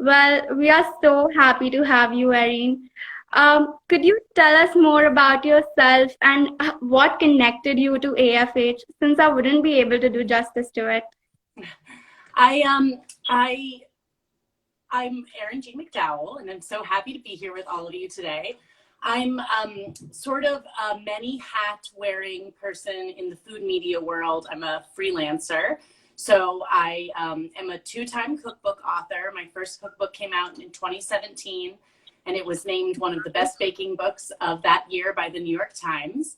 Well, we are so happy to have you, Erin. Could you tell us more about yourself and what connected you to AFH, since I wouldn't be able to do justice to it? I I I'm Erin G. McDowell, and I'm so happy to be here with all of you today. I'm sort of a many hat wearing person in the food media world. I'm a freelancer. So I am a two-time cookbook author. My first cookbook came out in 2017, and it was named one of the best baking books of that year by the New York Times.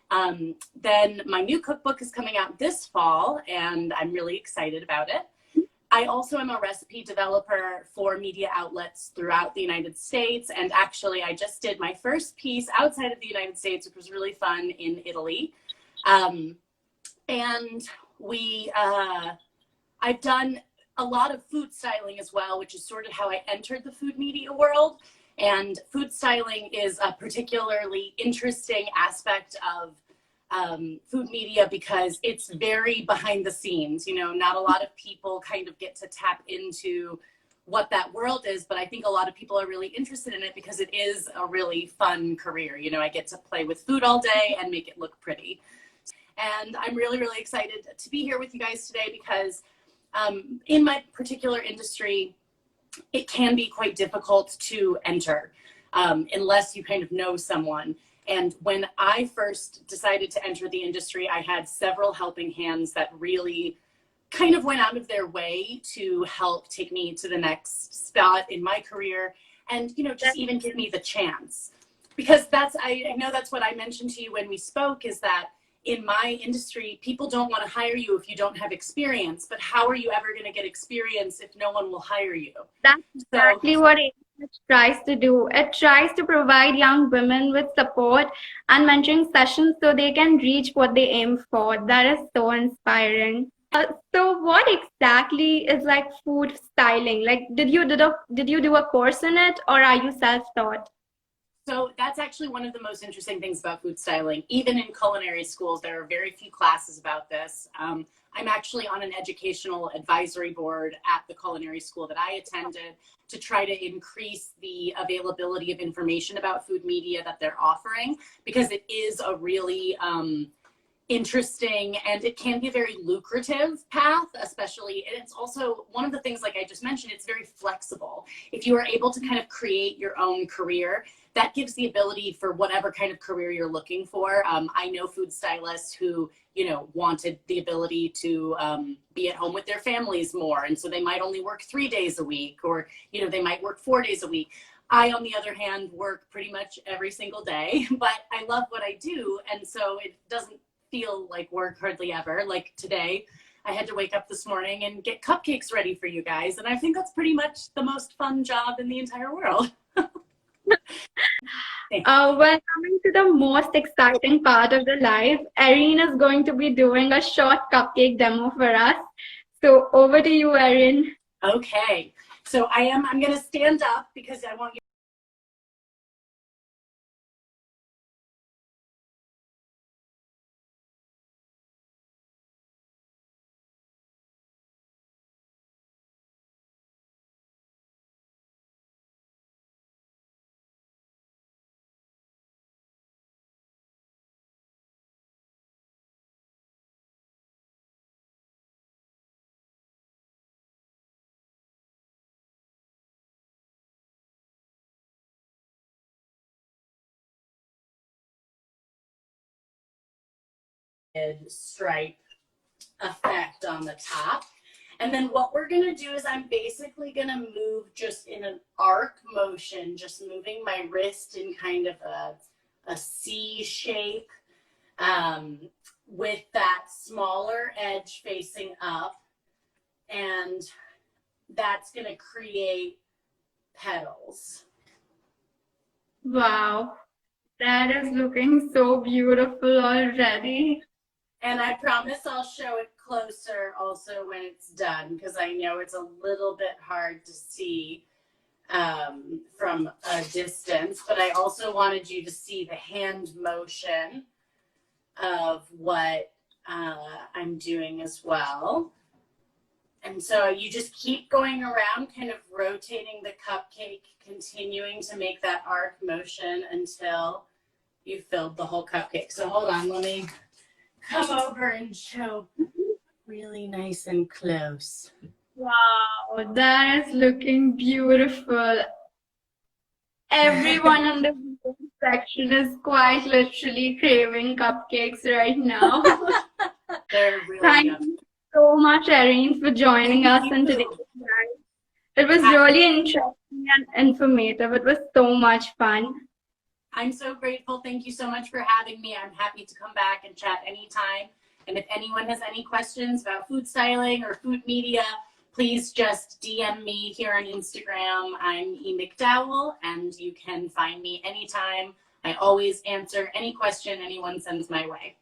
Then my new cookbook is coming out this fall, and I'm really excited about it. I also am a recipe developer for media outlets throughout the United States. And actually, I just did my first piece outside of the United States, which was really fun, in Italy. And I've done a lot of food styling as well, which is sort of how I entered the food media world. And food styling is a particularly interesting aspect of food media because it's very behind the scenes. You know, not a lot of people kind of get to tap into what that world is, but I think a lot of people are really interested in it because it is a really fun career. You know, I get to play with food all day and make it look pretty. And I'm really, really excited to be here with you guys today because in my particular industry, it can be quite difficult to enter unless you kind of know someone. And when I first decided to enter the industry, I had several helping hands that really kind of went out of their way to help take me to the next spot in my career and, you know, just even give me the chance. Because I know that's what I mentioned to you when we spoke, is that in my industry, people don't want to hire you if you don't have experience. But how are you ever going to get experience if no one will hire you? That's exactly what it tries to do. It tries to provide young women with support and mentoring sessions so they can reach what they aim for. That is so inspiring. So what exactly is like food styling? Like, did you do a course in it, or are you self-taught? So that's actually one of the most interesting things about food styling. Even in culinary schools, there are very few classes about this. I'm actually on an educational advisory board at the culinary school that I attended to try to increase the availability of information about food media that they're offering, because it is a really interesting and it can be a very lucrative path, especially, and it's also one of the things, like I just mentioned, it's very flexible. If you are able to kind of create your own career, that gives the ability for whatever kind of career you're looking for. I know food stylists who, you know, wanted the ability to be at home with their families more, and so they might only work 3 days a week, or, you know, they might work 4 days a week. I, on the other hand, work pretty much every single day, but I love what I do, and so it doesn't feel like work hardly ever. Like today, I had to wake up this morning and get cupcakes ready for you guys, and I think that's pretty much the most fun job in the entire world. Well, coming to the most exciting part of the live, Erin is going to be doing a short cupcake demo for us. So over to you, Erin. Okay, so I'm going to stand up because I want you. Stripe effect on the top. And then what we're going to do is I'm basically going to move just in an arc motion, just moving my wrist in kind of a C shape, with that smaller edge facing up. And that's going to create petals. Wow, that is looking so beautiful already. And I promise I'll show it closer also when it's done, because I know it's a little bit hard to see from a distance, but I also wanted you to see the hand motion of what I'm doing as well. And so you just keep going around, kind of rotating the cupcake, continuing to make that arc motion until you filled the whole cupcake. So hold on, let me come over and show really nice and close. Wow, that is looking beautiful. Everyone in the video section is quite literally craving cupcakes right now. They're really Thank yummy. you so much, Erin, for joining Thank us you. in today's live. It was really interesting and informative. It was so much fun. I'm so grateful. Thank you so much for having me. I'm happy to come back and chat anytime. And if anyone has any questions about food styling or food media, please just DM me here on Instagram. I'm E. McDowell, and you can find me anytime. I always answer any question anyone sends my way.